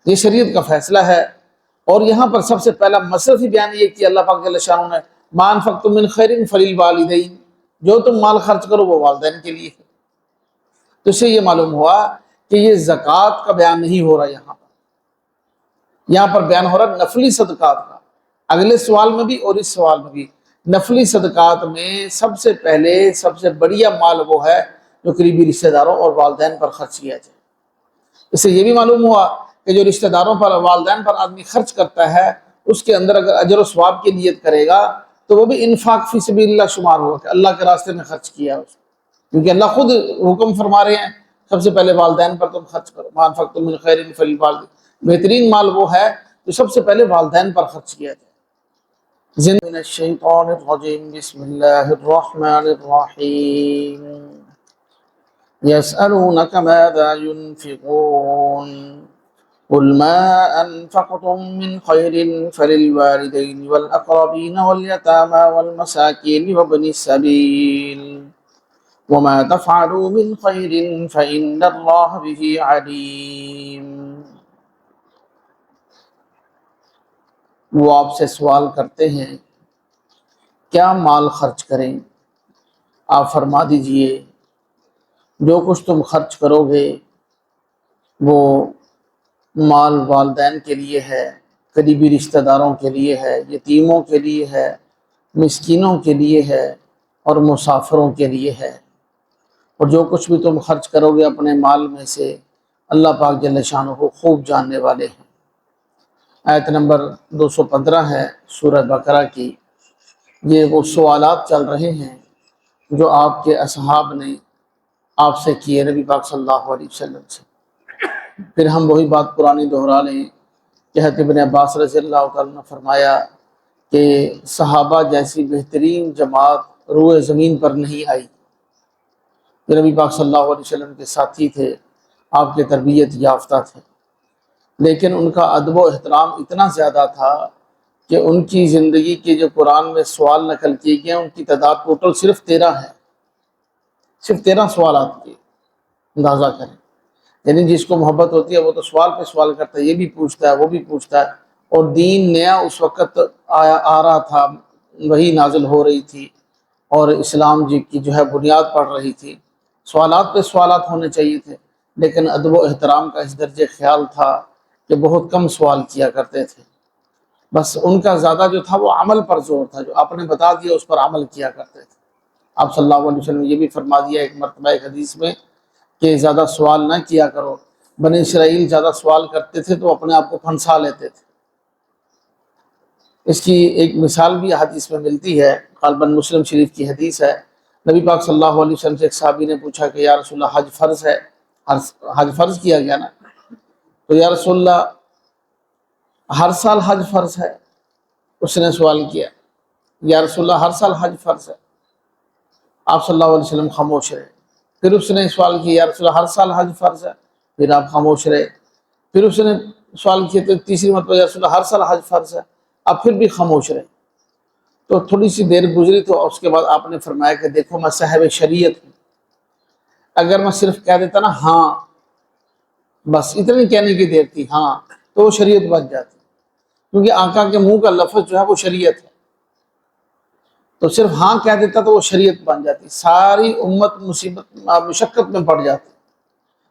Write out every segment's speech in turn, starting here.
یہ شریعت کا فیصلہ ہے۔ اور یہاں پر سب سے پہلا مصرف ہی بیان یہ کیا اللہ پاک جل شانہ نے، ما انفقتم من خیر فللوالدین، جو تم مال خرچ کرو وہ والدین کے لیے ہے۔ تو اس سے یہ معلوم ہوا کہ یہ زکوٰۃ کا بیان نہیں ہو رہا، یہاں پر بیان ہو رہا نفلی صدقات کا۔ اگلے سوال میں بھی اور اس سوال میں بھی نفلی صدقات میں سب سے پہلے سب سے بڑھیا مال وہ ہے جو قریبی رشتہ داروں اور والدین پر خرچ کیا جائے۔ اس سے یہ بھی معلوم ہوا کہ جو رشتہ داروں پر والدین پر آدمی خرچ کرتا ہے اس کے اندر اگر اجر و ثواب کی نیت کرے گا تو وہ بھی انفاق فی سبیل اللہ شمار ہوگا کہ اللہ کے راستے میں خرچ کیا ہے، کیونکہ اللہ خود حکم فرما رہے ہیں سب سے پہلے والدین پر تم خرچ کرو، ما انفقتم من خیر فللوالدین۔ بہترین مال وہ ہے جو سب سے پہلے والدین پر خرچ کیا جائے۔ من الشیطان الرجیم، بسم اللہ الرحمن الرحیم۔ یسألونک ماذا ينفقون قل ما انفقتم من خیر فللوالدین والاقربین والیتامى والمساکین وابن السبیل وما تفعلوا من خیر فإن اللہ به علیم۔ وہ آپ سے سوال کرتے ہیں کیا مال خرچ کریں؟ آپ فرما دیجئے جو کچھ تم خرچ کرو گے وہ مال والدین کے لیے ہے، قریبی رشتہ داروں کے لیے ہے، یتیموں کے لیے ہے، مسکینوں کے لیے ہے اور مسافروں کے لیے ہے۔ اور جو کچھ بھی تم خرچ کرو گے اپنے مال میں سے اللہ پاک جل شانہ کو خوب جاننے والے ہیں۔ آیت نمبر 215 ہے سورہ بقرہ کی۔ یہ وہ سوالات چل رہے ہیں جو آپ کے اصحاب نے آپ سے کیے نبی پاک صلی اللہ علیہ وسلم سے۔ پھر ہم وہی بات پرانی دہرا لیں کہ حضرت ابن عباس رضی اللہ تعالیٰ نے فرمایا کہ صحابہ جیسی بہترین جماعت روئے زمین پر نہیں آئی۔ جو نبی پاک صلی اللہ علیہ وسلم کے ساتھی تھے، آپ کے تربیت یافتہ تھے، لیکن ان کا ادب و احترام اتنا زیادہ تھا کہ ان کی زندگی کے جو قرآن میں سوال نقل کیے گئے ان کی تعداد ٹوٹل صرف 13 ہے، صرف 13 سوالات کی اندازہ کریں۔ یعنی جس کو محبت ہوتی ہے وہ تو سوال پہ سوال کرتا ہے، یہ بھی پوچھتا ہے وہ بھی پوچھتا ہے، اور دین نیا اس وقت آ رہا تھا، وہی نازل ہو رہی تھی اور اسلام جی کی جو ہے بنیاد پڑ رہی تھی، سوالات پہ سوالات ہونے چاہیے تھے، لیکن ادب و احترام کا اس درجے خیال تھا کہ بہت کم سوال کیا کرتے تھے۔ بس ان کا زیادہ جو تھا وہ عمل پر زور تھا، جو آپ نے بتا دیا اس پر عمل کیا کرتے تھے۔ آپ صلی اللہ علیہ وسلم نے یہ بھی فرما دیا ایک مرتبہ ایک حدیث میں کہ زیادہ سوال نہ کیا کرو۔ بنی اسرائیل زیادہ سوال کرتے تھے تو اپنے آپ کو پھنسا لیتے تھے۔ اس کی ایک مثال بھی حدیث میں ملتی ہے، غالباً مسلم شریف کی حدیث ہے۔ نبی پاک صلی اللہ علیہ وسلم سے ایک صحابی نے پوچھا کہ یا رسول اللہ حج فرض ہے، حج فرض کیا گیا نا؟ تو یا رسول اللہ ہر سال حج فرض ہے؟ اس نے سوال کیا یا رسول اللہ ہر سال حج فرض ہے؟ آپ صلی اللہ علیہ وسلم خاموش رہے۔ پھر اس نے سوال کیا یا رسول اللہ ہر سال حج فرض ہے؟ پھر آپ خاموش رہے۔ پھر اس نے سوال کیا تو تیسری مرتبہ یا رسول اللہ ہر سال حج فرض ہے؟ آپ پھر بھی خاموش رہے۔ تو تھوڑی سی دیر گزری تو اس کے بعد آپ نے فرمایا کہ دیکھو میں صاحب شریعت ہوں، اگر میں صرف کہہ دیتا نا ہاں، بس اتنی کہنے کی دیر تھی ہاں، تو وہ شریعت بن جاتی، کیونکہ آقا کے منہ کا لفظ جو ہے وہ شریعت ہے، تو صرف ہاں کہہ دیتا تو وہ شریعت بن جاتی، ساری امت مصیبت مشقت میں پڑ جاتی۔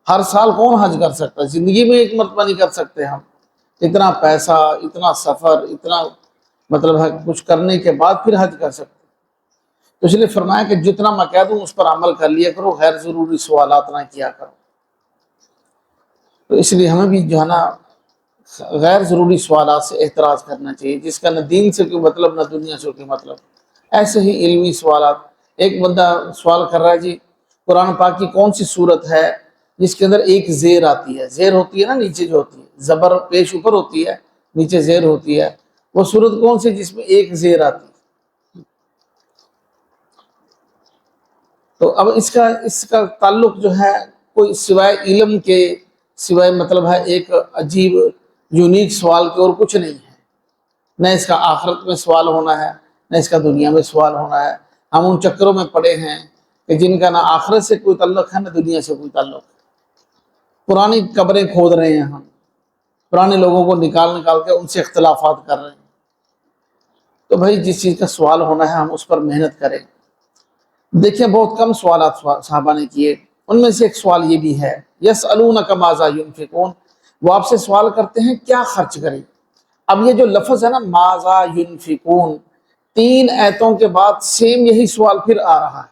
ہر سال کون حج کر سکتا ہے؟ زندگی میں ایک مرتبہ نہیں کر سکتے ہم، اتنا پیسہ، اتنا سفر، اتنا مطلب ہے کچھ کرنے کے بعد پھر حج کر سکتے۔ تو اس لیے فرمایا کہ جتنا میں کہہ دوں اس پر عمل کر لیا کرو، غیر ضروری سوالات نہ کیا کرو۔ تو اس لیے ہمیں بھی جو ہے نا غیر ضروری سوالات سے احتراز کرنا چاہیے، جس کا نہ دین سے کوئی مطلب نہ دنیا سے کوئی مطلب۔ ایسے ہی علمی سوالات، ایک بندہ سوال کر رہا ہے جی قرآن پاک کی کون سی صورت ہے جس کے اندر ایک زیر آتی ہے، زیر ہوتی ہے نا نیچے جو ہوتی ہے، زبر پیش اوپر ہوتی ہے، نیچے زیر ہوتی ہے، وہ صورت کون سی جس میں ایک زیر آتی ہے؟ تو اب اس کا تعلق جو ہے کوئی سوائے علم کے، سوائے مطلب ہے ایک عجیب یونیک سوال کے اور کچھ نہیں ہے۔ نہ اس کا آخرت میں سوال ہونا ہے، نہ اس کا دنیا میں سوال ہونا ہے۔ ہم ان چکروں میں پڑے ہیں کہ جن کا نہ آخرت سے کوئی تعلق ہے نہ دنیا سے کوئی تعلق ہے۔ پرانی قبریں کھود رہے ہیں ہم، پرانے لوگوں کو نکال کے ان سے اختلافات کر رہے ہیں۔ تو بھائی جس چیز کا سوال ہونا ہے ہم اس پر محنت کریں۔ دیکھیں بہت کم سوالات صحابہ نے کیے، ان میں سے ایک سوال یہ بھی ہے، یسألونک ماذا ینفقون، وہ آپ سے سوال کرتے ہیں کیا خرچ کریں۔ اب یہ جو لفظ ہے نا ماذا ینفقون، 3 آیتوں کے بعد سیم یہی سوال پھر آ رہا ہے،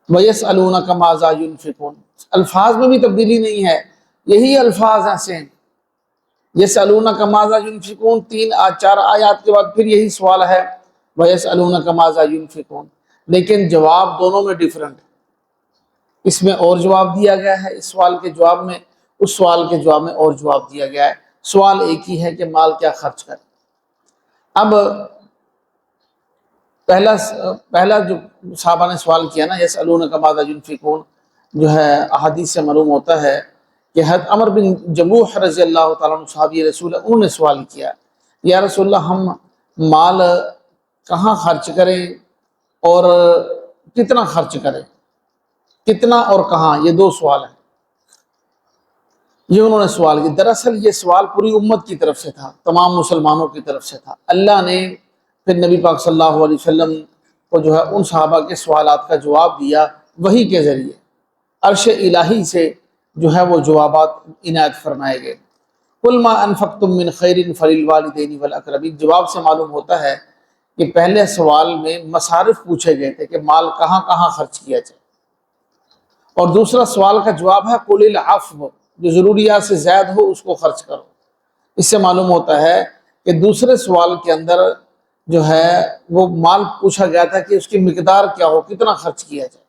وَيَسْأَلُونَكَ مَاذَا يُنْفِقُونَ، الفاظ میں بھی تبدیلی نہیں ہے، یہی الفاظ ہیں سیم۔ یسألونک ماذا ینفقون 4 آیات کے بعد پھر یہی سوال ہے، وَيَسْأَلُونَكَ مَاذَا يُنْفِقُون، لیکن جواب دونوں میں ڈیفرنٹ ہے۔ اس میں اور جواب دیا گیا ہے اس سوال کے جواب میں، اس سوال کے جواب میں اور جواب دیا گیا ہے، سوال ایک ہی ہے کہ مال کیا خرچ کریں۔ اب پہلا جو صحابہ نے سوال کیا نا یسألونک ماذا ینفقون، جو ہے احادیث سے معلوم ہوتا ہے کہ حضرت عمر بن جموح رضی اللہ تعالیٰ عنہ صحابی رسول، انہوں نے سوال کیا، یا رسول اللہ ہم مال کہاں خرچ کریں اور کتنا خرچ کریں، کتنا اور کہاں، یہ 2 سوال ہیں، یہ انہوں نے سوال کی۔ دراصل یہ سوال پوری امت کی طرف سے تھا، تمام مسلمانوں کی طرف سے تھا۔ اللہ نے پھر نبی پاک صلی اللہ علیہ وسلم کو جو ہے ان صحابہ کے سوالات کا جواب دیا وحی کے ذریعے، عرش الہی سے جو ہے وہ جوابات عنایت فرمائے گئے۔ قُلْ مَا أَنفَقْتُم مِّنْ خَيْرٍ فَلِلْوَالِدَيْنِ وَالْأَقْرَبِينَ، جواب سے معلوم ہوتا ہے کہ پہلے سوال میں مصارف پوچھے گئے تھے کہ مال کہاں کہاں خرچ کیا جائے، اور دوسرا سوال کا جواب ہے قُلِ الْعَفْوَ، جو ضروریات سے زائد ہو اس کو خرچ کرو۔ اس سے معلوم ہوتا ہے کہ دوسرے سوال کے اندر جو ہے وہ مال پوچھا گیا تھا کہ اس کی مقدار کیا ہو، کتنا خرچ کیا جائے،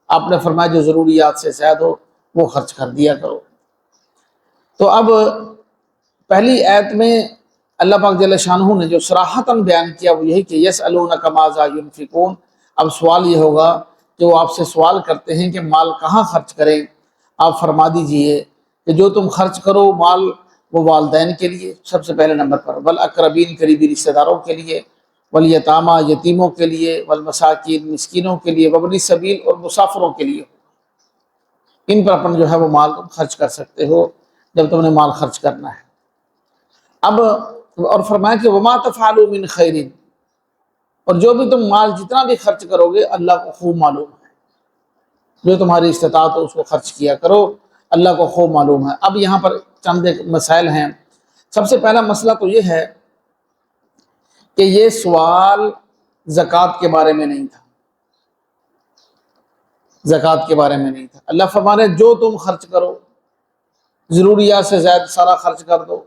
آپ نے فرمایا جو ضروریات سے زائد ہو وہ خرچ کر دیا کرو۔ تو اب پہلی آیت میں اللہ پاک جل شانہ نے جو صراحتاً بیان کیا وہ یہی کہ یسألونک ماذا ینفقون، اب سوال یہ ہوگا کہ وہ آپ سے سوال کرتے ہیں کہ مال کہاں خرچ کریں، آپ فرما دیجئے کہ جو تم خرچ کرو مال وہ والدین کے لیے سب سے پہلے نمبر پر، والاقربین قریبی رشتہ داروں کے لیے، والیتامى یتیموں کے لیے، والمساکین مسکینوں کے لیے، وابن السبیل اور مسافروں کے لیے، ان پر اپنا جو ہے وہ مال تم خرچ کر سکتے ہو جب تم نے مال خرچ کرنا ہے۔ اب اور فرمایا کہ وما تفعلوا من خیر، اور جو بھی تم مال جتنا بھی خرچ کرو گے اللہ کو خوب معلوم ہے، جو تمہاری استطاعت ہو اس کو خرچ کیا کرو، اللہ کو خوب معلوم ہے۔ اب یہاں پر چند ایک مسائل ہیں۔ سب سے پہلا مسئلہ تو یہ ہے کہ یہ سوال زکوٰۃ کے بارے میں نہیں تھا، زکوٰۃ کے بارے میں نہیں تھا۔ اللہ فرما رہے جو تم خرچ کرو ضروریات سے زائد سارا خرچ کر دو،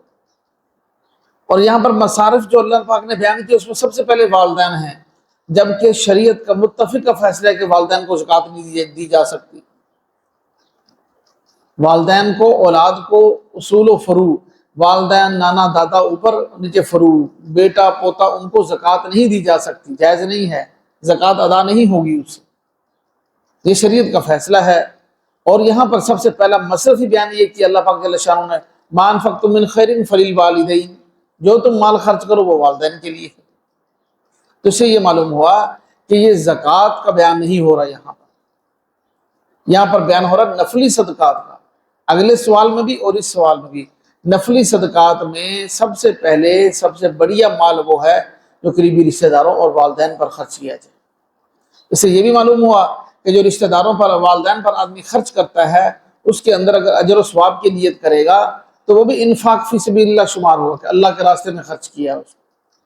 اور یہاں پر مصارف جو اللہ پاک نے بیان کیا اس میں سب سے پہلے والدین ہیں، جبکہ شریعت کا متفقہ فیصلہ ہے کہ والدین کو زکوٰۃ نہیں دی جا سکتی۔ والدین کو، اولاد کو اصول و فروع، والدین نانا دادا اوپر نیچے فروع، بیٹا پوتا، ان کو زکوٰۃ نہیں دی جا سکتی، جائز نہیں ہے، زکوٰۃ ادا نہیں ہوگی اس سے، یہ شریعت کا فیصلہ ہے۔ اور یہاں پر سب سے پہلا مصرف ہی بیان یہ کہ اللہ پاک جل شانہ نے ما انفقتم من خیر فللوالدین، جو تم مال خرچ کرو وہ والدین کے لیے ہے۔ تو اس سے یہ معلوم ہوا کہ یہ زکوٰۃ کا بیان نہیں ہو رہا، یہاں پر بیان ہو رہا نفلی صدقات کا، اگلے سوال میں بھی اور اس سوال میں بھی۔ نفلی صدقات میں سب سے پہلے سب سے بڑھیا مال وہ ہے جو قریبی رشتہ داروں اور والدین پر خرچ کیا جائے۔ اس سے یہ بھی معلوم ہوا کہ جو رشتہ داروں پر، والدین پر آدمی خرچ کرتا ہے اس کے اندر اگر اجر و ثواب کی نیت کرے گا تو وہ بھی انفاق فی سبیل اللہ شمار ہوگا کہ اللہ کے راستے میں خرچ کیا ہے اس کو،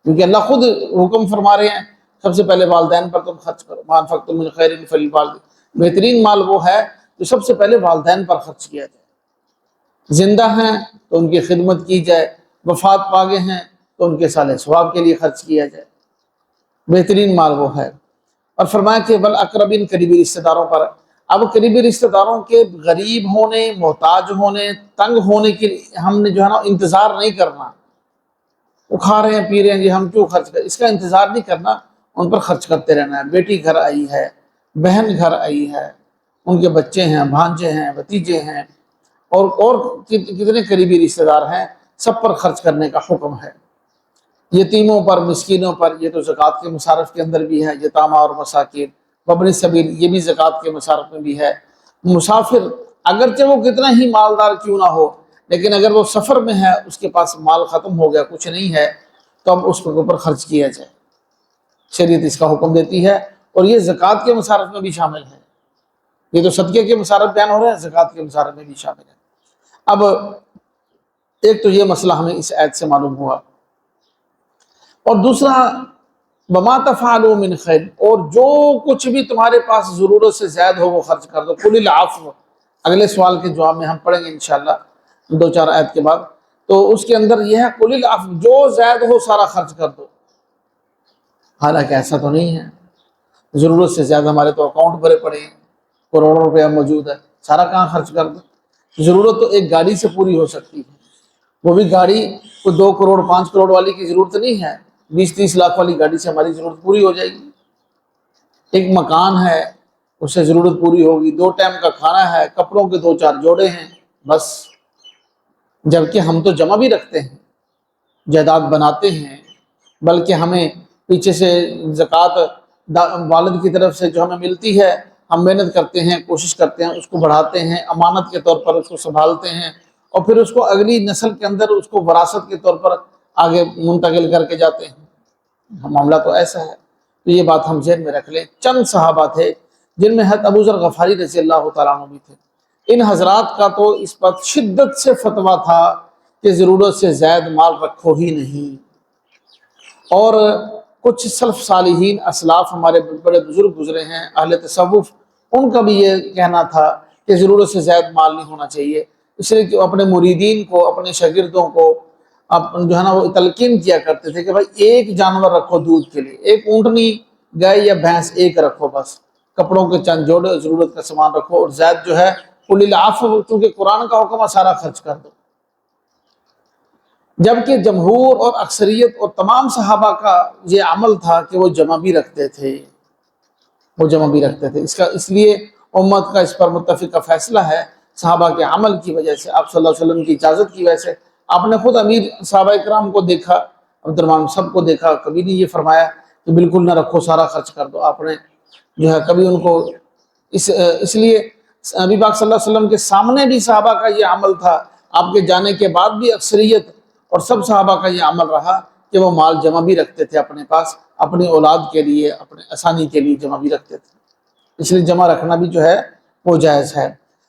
کیونکہ اللہ خود حکم فرما رہے ہیں سب سے پہلے والدین پر تم خرچ کرو، ما انفقتم من خیر فللوالدین، بہترین مال وہ ہے جو سب سے پہلے والدین پر خرچ کیا جائے، زندہ ہیں تو ان کی خدمت کی جائے، وفات پا گئے ہیں تو ان کے صالح ثواب کے لیے خرچ کیا جائے، بہترین مال وہ ہے۔ اور فرمایا کہ والاقربین قریبی رشتہ داروں پر، اب قریبی رشتہ داروں کے غریب ہونے، محتاج ہونے، تنگ ہونے کے لیے ہم نے جو ہے نا انتظار نہیں کرنا، وہ کھا رہے ہیں پی رہے ہیں جی ہم کیوں خرچ کریں، اس کا انتظار نہیں کرنا، ان پر خرچ کرتے رہنا ہے۔ بیٹی گھر آئی ہے، بہن گھر آئی ہے، ان کے بچے ہیں، بھانجے ہیں، بھتیجے ہیں، اور کتنے قریبی رشتہ دار ہیں، سب پر خرچ کرنے کا حکم ہے۔ یتیموں پر، مسکینوں پر، یہ تو زکوٰۃ کے مصارف کے اندر بھی ہے، یتامہ اور مساکین، وابن السبیل یہ بھی زکوٰۃ کے مصارف میں بھی ہے۔ مسافر اگرچہ وہ کتنا ہی مالدار کیوں نہ ہو لیکن اگر وہ سفر میں ہے، اس کے پاس مال ختم ہو گیا، کچھ نہیں ہے، تو اب اس کے اوپر خرچ کیا جائے، شریعت اس کا حکم دیتی ہے۔ اور یہ زکوٰۃ کے مصارف میں بھی شامل ہے، یہ تو صدقے کے مصارف بیان ہو رہے ہیں، زکوٰۃ کے مصارف میں بھی شامل ہے۔ اب ایک تو یہ مسئلہ ہمیں اس آیت سے معلوم ہوا، اور دوسرا وما تفعلوا من خیر، اور جو کچھ بھی تمہارے پاس ضرورت سے زائد ہو وہ خرچ کر دو۔ قل العفو، اگلے سوال کے جواب میں ہم پڑھیں گے انشاءاللہ 2-4 آیت کے بعد، تو اس کے اندر یہ ہے قل العفو، جو زائد ہو سارا خرچ کر دو۔ حالانکہ ایسا تو نہیں ہے، ضرورت سے زیادہ ہمارے تو اکاؤنٹ بھرے پڑے ہیں، کروڑوں روپیہ موجود ہے، سارا کہاں خرچ کر دو؟ ضرورت تو ایک گاڑی سے پوری ہو سکتی ہے، وہ بھی گاڑی کوئی 2 کروڑ 5 کروڑ والی کی ضرورت نہیں ہے، 20-30 لاکھ والی گاڑی سے ہماری ضرورت پوری ہو جائے گی۔ ایک مکان ہے، اس سے ضرورت پوری ہوگی، 2 ٹائم کا کھانا ہے، کپڑوں کے 2-4 جوڑے ہیں، بس۔ جبکہ ہم تو جمع بھی رکھتے ہیں، جائیداد بناتے ہیں، بلکہ ہمیں پیچھے سے زکوٰۃ والد کی طرف سے جو ہمیں ملتی ہے، ہم محنت کرتے ہیں، کوشش کرتے ہیں، اس کو بڑھاتے ہیں، امانت کے طور پر اس کو سنبھالتے ہیں، اور پھر اس کو اگلی نسل کے اندر اس کو وراثت کے طور پر آگے منتقل کر کے جاتے ہیں۔ معاملہ تو ایسا ہے، تو یہ بات ہم ذہن میں رکھ لیں۔ چند صحابہ تھے جن میں حضرت ابو ذر غفاری رضی اللہ تعالیٰ عنہ بھی تھے، ان حضرات کا تو اس پر شدت سے فتویٰ تھا کہ ضرورت سے زائد مال رکھو ہی نہیں۔ اور کچھ سلف صالحین اسلاف ہمارے بڑے بزرگ گزرے ہیں، اہل تصوف، ان کا بھی یہ کہنا تھا کہ ضرورت سے زائد مال نہیں ہونا چاہیے، اس لیے کہ اپنے مریدین کو، اپنے شاگردوں کو جو ہے نا وہ تلقین کیا کرتے تھے کہ بھائی ایک جانور رکھو دودھ کے لیے، ایک اونٹنی، گائے یا بھینس ایک رکھو بس، کپڑوں کے چند جوڑے ضرورت کا سامان رکھو، اور زائد جو ہے قل العفو، کیونکہ قرآن کا حکم ہے سارا خرچ کر دو۔ جبکہ جمہور اور اکثریت اور تمام صحابہ کا یہ عمل تھا کہ وہ جمع بھی رکھتے تھے، وہ جمع بھی رکھتے تھے۔ اس لیے امت کا اس پر متفقہ فیصلہ ہے، صحابہ کے عمل کی وجہ سے، آپ صلی اللہ علیہ وسلم کی اجازت کی وجہ سے۔ آپ نے خود امیر صحابہ کرام کو دیکھا، عبد الرحمن سب کو دیکھا، کبھی نہیں یہ فرمایا کہ بالکل نہ رکھو سارا خرچ کر دو۔ آپ نے جو ہے کبھی ان کو اس لیے نبی پاک صلی اللہ علیہ وسلم کے سامنے بھی صحابہ کا یہ عمل تھا، آپ کے جانے کے بعد بھی اکثریت اور سب صحابہ کا یہ عمل رہا کہ وہ مال جمع بھی رکھتے تھے اپنے پاس، اپنی اولاد کے لیے، اپنے آسانی کے لیے جمع بھی رکھتے تھے۔ اس لیے جمع رکھنا بھی جو ہے وہ جائز ہے،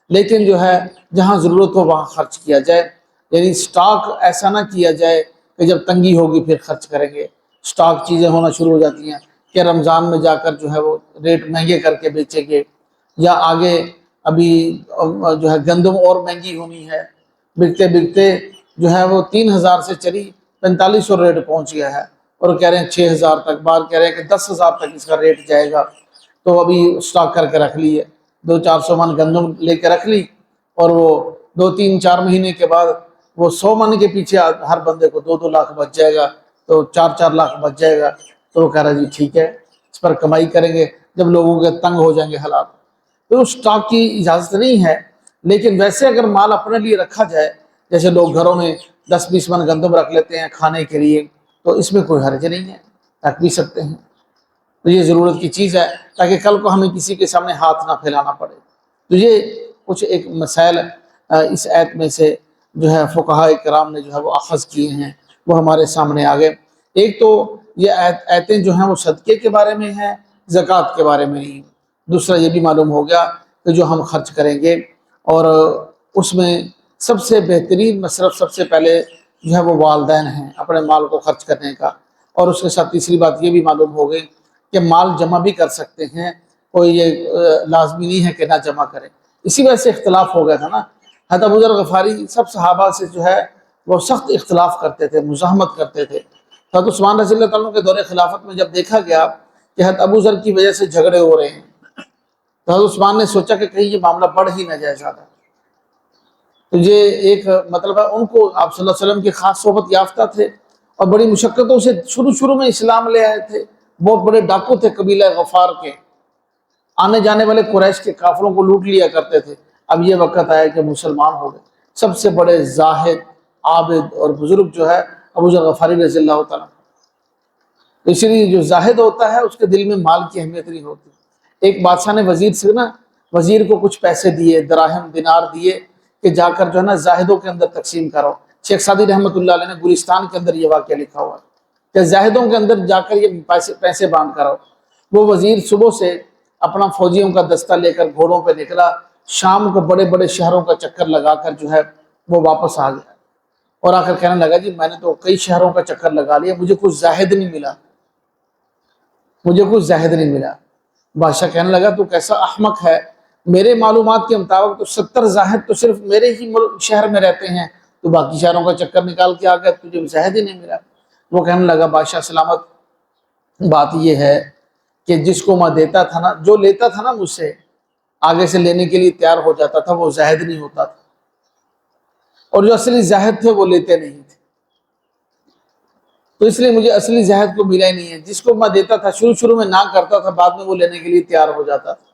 لیکن جو ہے جہاں ضرورت ہو وہاں خرچ کیا جائے، یعنی سٹاک ایسا نہ کیا جائے کہ جب تنگی ہوگی پھر خرچ کریں گے۔ سٹاک چیزیں ہونا شروع ہو جاتی ہیں کہ رمضان میں جا کر جو ہے وہ ریٹ مہنگے کر کے بیچیں گے، یا آگے ابھی جو ہے گندم اور مہنگی ہونی ہے، بکتے بکتے جو ہے وہ 3000 سے چلی 4500 ریٹ پہنچ گیا ہے، اور کہہ رہے ہیں 6000 تک، بار کہہ رہے ہیں کہ 10,000 تک اس کا ریٹ جائے گا۔ تو ابھی سٹاک کر کے رکھ لی ہے، 200-400 من گندم لے کے رکھ لی، اور وہ 2-3-4 مہینے کے بعد وہ 100 من کے پیچھے ہر بندے کو 2-2 لاکھ بچ جائے گا، تو 4-4 لاکھ بچ جائے گا۔ تو وہ کہہ رہا جی ٹھیک ہے، اس پر کمائی کریں گے جب لوگوں کے تنگ ہو جائیں گے حالات۔ تو اس سٹاک کی اجازت نہیں ہے، لیکن ویسے اگر مال اپنے لیے رکھا جائے، جیسے لوگ گھروں میں 10-20 من گندم رکھ لیتے ہیں کھانے کے لیے، تو اس میں کوئی حرج نہیں ہے، رکھ بھی سکتے ہیں۔ تو یہ ضرورت کی چیز ہے تاکہ کل کو ہمیں کسی کے سامنے ہاتھ نہ پھیلانا پڑے۔ تو یہ کچھ ایک مسائل اس آیت میں سے جو ہے فقہاء کرام نے جو ہے وہ اخذ کیے ہیں، وہ ہمارے سامنے آ گئے۔ ایک تو یہ آیتیں جو ہیں وہ صدقے کے بارے میں ہیں، زکوٰۃ کے بارے میں نہیں۔ دوسرا یہ بھی معلوم ہو گیا کہ جو ہم خرچ کریں گے، اور اس میں سب سے بہترین مصرف سب سے پہلے جو ہے وہ والدین ہیں، اپنے مال کو خرچ کرنے کا۔ اور اس کے ساتھ تیسری بات یہ بھی معلوم ہو گئی کہ مال جمع بھی کر سکتے ہیں، کوئی یہ لازمی نہیں ہے کہ نہ جمع کریں۔ اسی وجہ سے اختلاف ہو گیا تھا نا، حضرت ابو ذر غفاری سب صحابہ سے جو ہے وہ سخت اختلاف کرتے تھے، مزاحمت کرتے تھے۔ حضرت عثمان رضی اللہ تعالیٰ کے دور خلافت میں جب دیکھا گیا کہ حضرت ابو ذر کی وجہ سے جھگڑے ہو رہے ہیں، تو حضرت عثمان نے سوچا کہ کہیں یہ معاملہ بڑھ ہی نہ جائے زیادہ۔ تو یہ ایک مطلب ہے، ان کو آپ صلی اللہ علیہ وسلم کی خاص صحبت یافتہ تھے، اور بڑی مشقتوں سے شروع میں اسلام لے آئے تھے، بہت بڑے ڈاکو تھے قبیلہ غفار کے، آنے جانے والے قریش کے قافلوں کو لوٹ لیا کرتے تھے۔ اب یہ وقت آیا کہ مسلمان ہو گئے۔ سب سے بڑے زاہد، عابد اور بزرگ جو ہے ابو ذر غفاری رضی اللہ تعالیٰ۔ اس لیے جو زاہد ہوتا ہے اس کے دل میں مال کی اہمیت نہیں ہوتی۔ ایک بادشاہ نے وزیر سے نا، وزیر کو کچھ پیسے دیے، دراہم دینار دیے کہ جا کر جو ہے نا زاہدوں کے اندر تقسیم کرو۔ شیخ سعدی رحمۃ اللہ علیہ نے گلستان کے اندر یہ واقعہ لکھا ہوا ہے کہ زاہدوں کے اندر جا کر یہ پیسے باندھ کرو۔ وہ وزیر صبح سے اپنا فوجیوں کا دستہ لے کر گھوڑوں پہ نکلا، شام کو بڑے بڑے شہروں کا چکر لگا کر جو ہے وہ واپس آ گیا، اور آ کر کہنے لگا جی میں نے تو کئی شہروں کا چکر لگا لیا، مجھے کچھ زاہد نہیں ملا، مجھے کچھ زاہد نہیں ملا۔ بادشاہ کہنے لگا تو کیسا احمق ہے، میرے معلومات کے مطابق تو 70 زاہد تو صرف میرے ہی شہر میں رہتے ہیں، تو باقی شہروں کا چکر نکال کے آ گیا، تجھے زاہد ہی نہیں ملا۔ وہ کہنے لگا بادشاہ سلامت، بات یہ ہے کہ جس کو میں دیتا تھا نا، جو لیتا تھا نا مجھ سے آگے سے لینے کے لیے تیار ہو جاتا تھا، وہ زاہد نہیں ہوتا تھا، اور جو اصلی زاہد تھے وہ لیتے نہیں تھے، تو اس لیے مجھے اصلی زاہد کو ملا ہی نہیں ہے۔ جس کو میں دیتا تھا شروع میں نہ کرتا تھا، بعد میں وہ لینے کے لیے تیار ہو جاتا تھا۔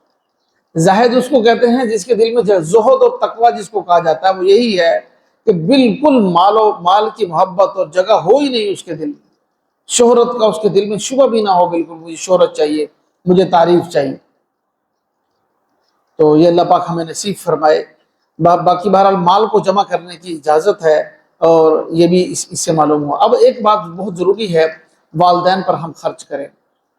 زاہد اس کو کہتے ہیں جس کے دل میں زہد اور تقوی جس کو کہا جاتا ہے، وہ یہی ہے کہ بالکل مال کی محبت اور جگہ ہو ہی نہیں اس کے دل میں، شہرت کا اس کے دل میں شبہ بھی نہ ہو، بالکل مجھے شہرت چاہیے، مجھے تعریف چاہیے۔ تو یہ اللہ پاک ہمیں نصیب فرمائے۔ باقی بہرحال مال کو جمع کرنے کی اجازت ہے، اور یہ بھی اس سے معلوم ہوا۔ اب ایک بات بہت ضروری ہے، والدین پر ہم خرچ کریں۔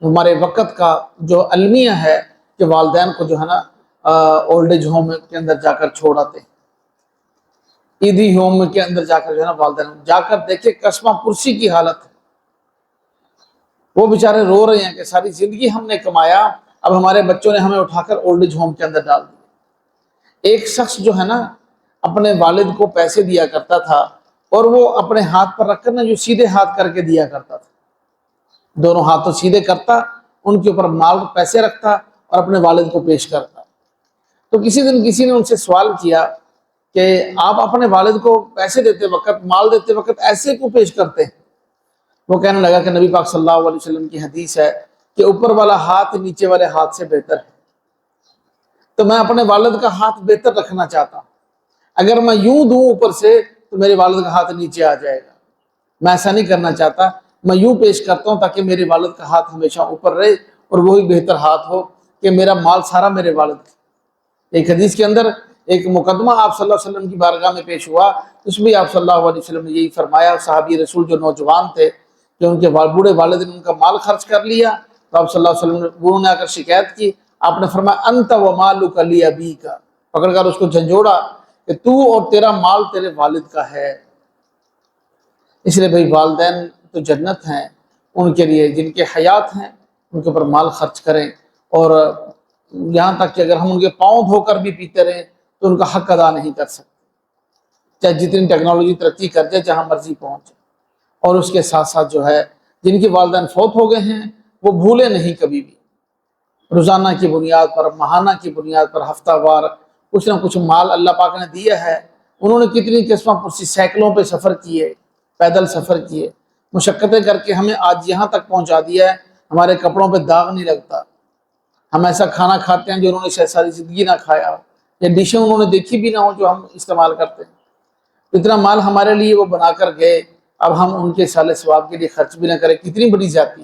ہمارے وقت کا جو المیہ ہے کہ والدین کو جو ہے نا اولڈ ایج ہوم کے اندر جا کر چھوڑ آتے ہیں، عیدی ہوم کے اندر جا کر جو ہے نا والدین جا کر دیکھے قسمہ پرسی کی حالت ہے، وہ بیچارے رو رہے ہیں کہ ساری زندگی ہم نے کمایا، اب ہمارے بچوں نے ہمیں اٹھا کر اولڈ ایج ہوم کے اندر ڈال دیا۔ ایک شخص جو ہے نا اپنے والد کو پیسے دیا کرتا تھا، اور وہ اپنے ہاتھ پر رکھ کر نا جو سیدھے ہاتھ کر کے دیا کرتا تھا، دونوں ہاتھوں سیدھے کرتا، ان کے اوپر مال پیسے رکھتا اور اپنے والد کو پیش کرتا۔ تو کسی دن کسی نے ان سے سوال کیا کہ آپ اپنے والد کو پیسے دیتے وقت، مال دیتے وقت ایسے کیوں پیش کرتے ہیں؟ وہ کہنے لگا کہ نبی پاک صلی اللہ علیہ وسلم کی حدیث ہے کہ اوپر والا ہاتھ نیچے والے ہاتھ سے بہتر ہے، تو میں اپنے والد کا ہاتھ بہتر رکھنا چاہتا ہوں۔ اگر میں یوں دوں اوپر سے تو میرے والد کا ہاتھ نیچے آ جائے گا، میں ایسا نہیں کرنا چاہتا، میں یوں پیش کرتا ہوں تاکہ میرے والد کا ہاتھ ہمیشہ اوپر رہے، اور وہی بہتر ہاتھ ہو کہ میرا مال سارا میرے والد کا۔ ایک حدیث کے اندر ایک مقدمہ آپ صلی اللہ علیہ وسلم کی بارگاہ میں پیش ہوا، اس میں آپ صلی اللہ علیہ وسلم نے یہی فرمایا۔ صحابی رسول جو نوجوان تھے کہ ان کے بوڑھے والد نے ان کا مال خرچ کر لیا، تو آپ صلی اللہ علیہ وسلم نے انہوں نے آ کر شکایت کی، آپ نے فرمایا انت و مالک لابیک، پکڑ کر اس کو جھنجھوڑا کہ تو اور تیرا مال تیرے والد کا ہے۔ اس لیے بھائی والدین تو جنت ہیں، ان کے لیے جن کے حیات ہیں ان کے اوپر مال خرچ کریں، اور یہاں تک کہ اگر ہم ان کے پاؤں دھو کر بھی پیتے رہیں تو ان کا حق ادا نہیں کر سکتے، چاہے جتنی ٹیکنالوجی ترقی کر جائے، جہاں مرضی پہنچے۔ اور اس کے ساتھ ساتھ جو ہے جن کے والدین فوت ہو گئے ہیں وہ بھولے نہیں کبھی بھی، روزانہ کی بنیاد پر، ماہانہ کی بنیاد پر، ہفتہ وار کچھ نہ کچھ مال اللہ پاک نے دیا ہے۔ انہوں نے کتنی قسمہ پرسی سائیکلوں پہ سفر کیے، پیدل سفر کیے، مشقتیں کر کے ہمیں آج یہاں تک پہنچا دیا ہے، ہمارے کپڑوں پہ داغ نہیں لگتا، ہم ایسا کھانا کھاتے ہیں جو انہوں نے شاید ساری زندگی نہ کھایا ہو، یا ڈشیں انہوں نے دیکھی بھی نہ ہو جو ہم استعمال کرتے ہیں۔ اتنا مال ہمارے لیے وہ بنا کر گئے، اب ہم ان کے سال ثواب کے لیے خرچ بھی نہ کریں، کتنی بڑی زیادتی۔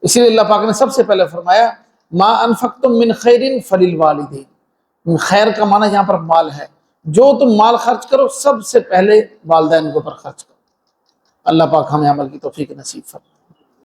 اسی لیے اللہ پاک نے سب سے پہلے فرمایا ما انفقتم من خیر فللوالدین، خیر کا معنی یہاں پر مال ہے، جو تم مال خرچ کرو سب سے پہلے والدین کے اوپر خرچ کرو۔ اللہ پاک ہمیں عمل کی توفیق نصیب فرمائے۔